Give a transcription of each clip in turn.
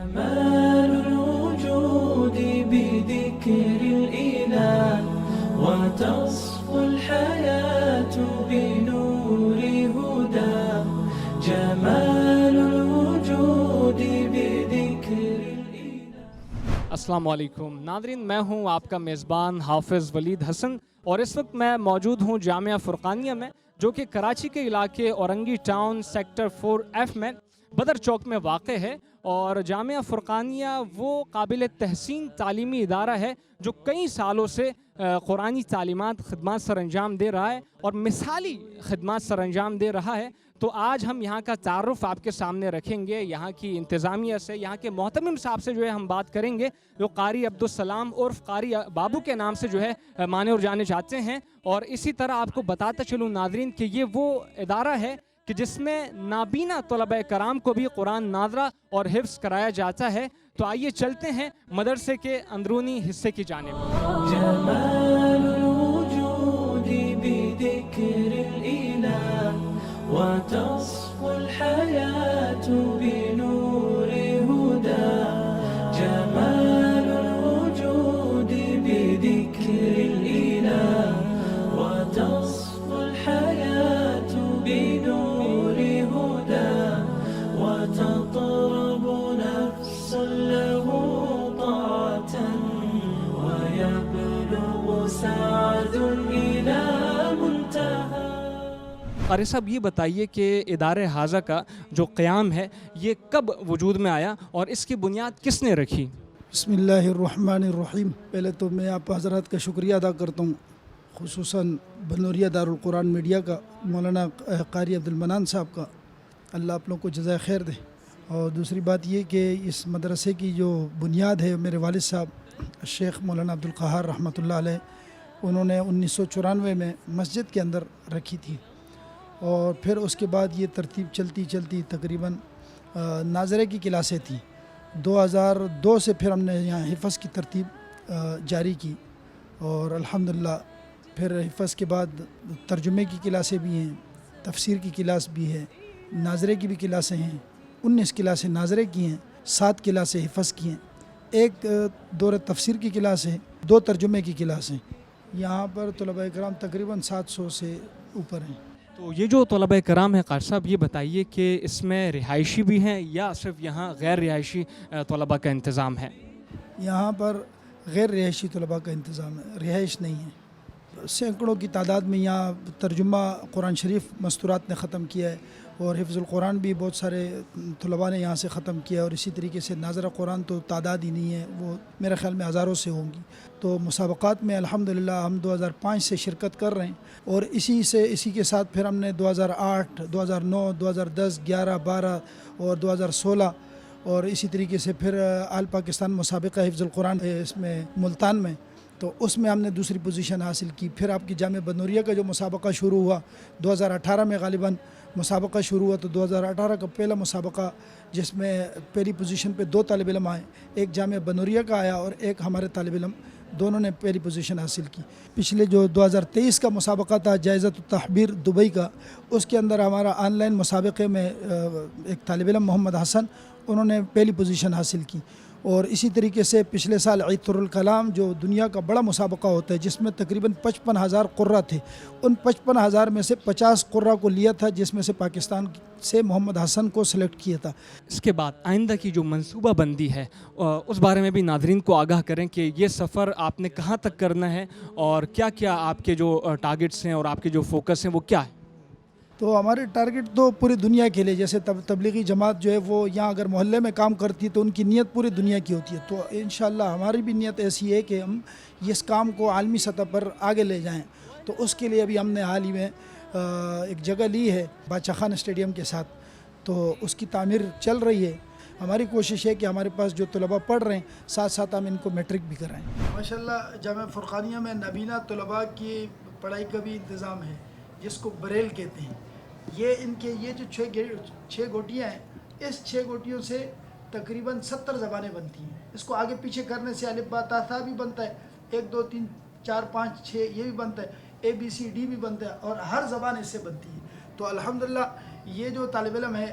جمال الوجود بذكر الإله وتصفو الحياة بنور هدى جمال الوجود بذكر الإله۔ السلام علیکم ناظرین، میں ہوں آپ کا میزبان حافظ ولید حسن اور اس وقت میں موجود ہوں جامعہ فرقانیہ میں، جو کہ کراچی کے علاقے اورنگی ٹاؤن سیکٹر 4F میں بدر چوک میں واقع ہے۔ اور جامعہ فرقانیہ وہ قابل تحسین تعلیمی ادارہ ہے جو کئی سالوں سے قرآنی تعلیمات خدمات سر انجام دے رہا ہے اور مثالی خدمات سر انجام دے رہا ہے۔ تو آج ہم یہاں کا تعارف آپ کے سامنے رکھیں گے، یہاں کی انتظامیہ سے، یہاں کے محتمم صاحب سے جو ہے ہم بات کریں گے، جو قاری عبدالسلام عرف قاری بابو کے نام سے جو ہے مانے اور جانے جاتے ہیں۔ اور اسی طرح آپ کو بتاتا چلوں ناظرین کہ یہ وہ ادارہ ہے کہ جس میں نابینا طلبہ کرام کو بھی قرآن ناظرہ اور حفظ کرایا جاتا ہے۔ تو آئیے چلتے ہیں مدرسے کے اندرونی حصے کی جانب۔ جمال الوجود بذكر الإله وتصفو الحياة بنور هدى جمال الوجود بذكر الإله وتصفو الحياة بنور هدى وتطرب نفس له طاعة ويبلغ سعد إلى منتهى۔ قاری صاحب یہ بتائیے کہ ادارہ حاضہ کا جو قیام ہے یہ کب وجود میں آیا اور اس کی بنیاد کس نے رکھی؟ بسم اللہ الرحمن الرحیم۔ پہلے تو میں آپ حضرات کا شکریہ ادا کرتا ہوں، خصوصاً بنوریہ دارالقرآن میڈیا کا، مولانا قاری عبدالمنان صاحب کا، اللہ آپ لوگوں کو جزائے خیر دے۔ اور دوسری بات یہ کہ اس مدرسے کی جو بنیاد ہے میرے والد صاحب شیخ مولانا عبدالقہار رحمۃ اللہ علیہ، انہوں نے 1994 میں مسجد کے اندر رکھی تھی، اور پھر اس کے بعد یہ ترتیب چلتی چلتی تقریباً ناظرے کی کلاسیں تھیں۔ 2002 سے پھر ہم نے یہاں حفظ کی ترتیب جاری کی، اور الحمدللہ پھر حفظ کے بعد ترجمے کی کلاسیں بھی ہیں، تفسیر کی کلاس بھی ہے، ناظرے کی بھی کلاسیں ہیں، 19 کلاسیں ناظرے کی ہیں، 7 کلاسیں حفظ کی ہیں، ایک دور تفسیر کی کلاس ہے، 2 ترجمے کی کلاس ہیں۔ یہاں پر طلباء کرام تقریباً 700 سے اوپر ہیں۔ تو یہ جو طلبہ کرام ہیں قاری صاحب، یہ بتائیے کہ اس میں رہائشی بھی ہیں یا صرف یہاں غیر رہائشی طلبہ کا انتظام ہے؟ یہاں پر غیر رہائشی طلباء کا انتظام ہے، رہائش نہیں ہے۔ سینکڑوں کی تعداد میں یہاں ترجمہ قرآن شریف مستورات نے ختم کیا ہے، اور حفظ القرآن بھی بہت سارے طلباء نے یہاں سے ختم کیا ہے، اور اسی طریقے سے ناظرہ قرآن تو تعداد ہی نہیں ہے، وہ میرے خیال میں ہزاروں سے ہوں گی۔ تو مسابقات میں الحمدللہ ہم 2005 سے شرکت کر رہے ہیں، اور اسی کے ساتھ پھر ہم نے 2008 2009 2010 11 12 اور 2016 اور اسی طریقے سے پھر آل پاکستان مسابقہ حفظ القرآن اس میں ملتان میں، تو اس میں ہم نے دوسری پوزیشن حاصل کی۔ پھر آپ کی جامعہ بنوریہ کا جو مسابقہ شروع ہوا 2018 میں، غالباً مسابقہ شروع ہوا، تو 2018 کا پہلا مسابقہ جس میں پہلی پوزیشن پہ 2 طالب علم آئے، ایک جامعہ بنوریہ کا آیا اور ایک ہمارے طالب علم، دونوں نے پہلی پوزیشن حاصل کی۔ پچھلے جو 2023 کا مسابقہ تھا جائزۃ التحبیر دبئی کا، اس کے اندر ہمارا آن لائن مسابقے میں ایک طالب علم محمد حسن، انہوں نے پہلی پوزیشن حاصل کی۔ اور اسی طریقے سے پچھلے سال عید الکلام جو دنیا کا بڑا مسابقہ ہوتا ہے، جس میں تقریباً 55,000 قرہ تھے، ان 55,000 میں سے 50 قرہ کو لیا تھا، جس میں سے پاکستان سے محمد حسن کو سلیکٹ کیا تھا۔ اس کے بعد آئندہ کی جو منصوبہ بندی ہے اس بارے میں بھی ناظرین کو آگاہ کریں کہ یہ سفر آپ نے کہاں تک کرنا ہے اور کیا کیا آپ کے جو ٹارگٹس ہیں اور آپ کے جو فوکس ہیں وہ کیا ہے؟ تو ہمارے ٹارگٹ تو پوری دنیا کے لیے، جیسے تبلیغی جماعت جو ہے وہ یہاں اگر محلے میں کام کرتی ہے تو ان کی نیت پوری دنیا کی ہوتی ہے، تو انشاءاللہ ہماری بھی نیت ایسی ہے کہ ہم اس کام کو عالمی سطح پر آگے لے جائیں۔ تو اس کے لیے ابھی ہم نے حال ہی میں ایک جگہ لی ہے بادشاہ خان اسٹیڈیم کے ساتھ، تو اس کی تعمیر چل رہی ہے۔ ہماری کوشش ہے کہ ہمارے پاس جو طلباء پڑھ رہے ہیں ساتھ ساتھ ہم ان کو میٹرک بھی کرائیں۔ ماشاءاللہ جامعہ فرقانیہ میں نابینا طلباء کی پڑھائی کا بھی انتظام ہے، جس کو بریل کہتے ہیں۔ یہ جو 6 گوٹیاں ہیں، اس 6 گوٹیوں سے تقریباً 70 زبانیں بنتی ہیں۔ اس کو آگے پیچھے کرنے سے الف با تا ثا بھی بنتا ہے، 1 2 3 4 5 6 یہ بھی بنتا ہے، ABCD بھی بنتا ہے، اور ہر زبان اس سے بنتی ہے۔ تو الحمدللہ یہ جو طالب علم ہے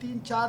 3-4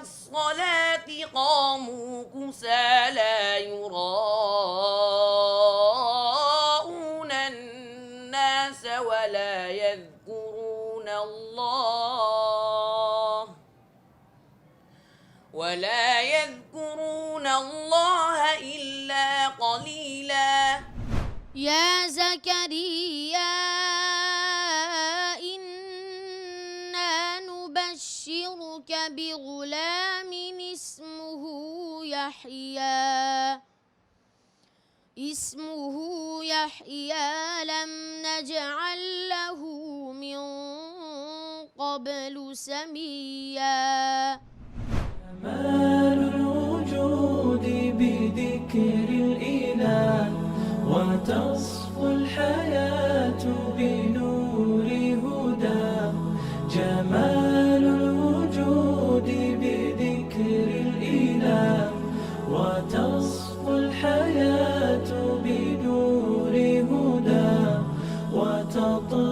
الصلاة قاموا كسالى يراءون الناس ولا يذكرون الله إلا قليلا. يا زكريا إنا نبشرك بغلام اسمه يحيى لم نجعل له من قبل سميا. جمال الوجود بذكر الإله وتصفو الحياة بنور هداه. جمال الوجود بذكر الإله وتصفو الحياة بنور هداه وتطلع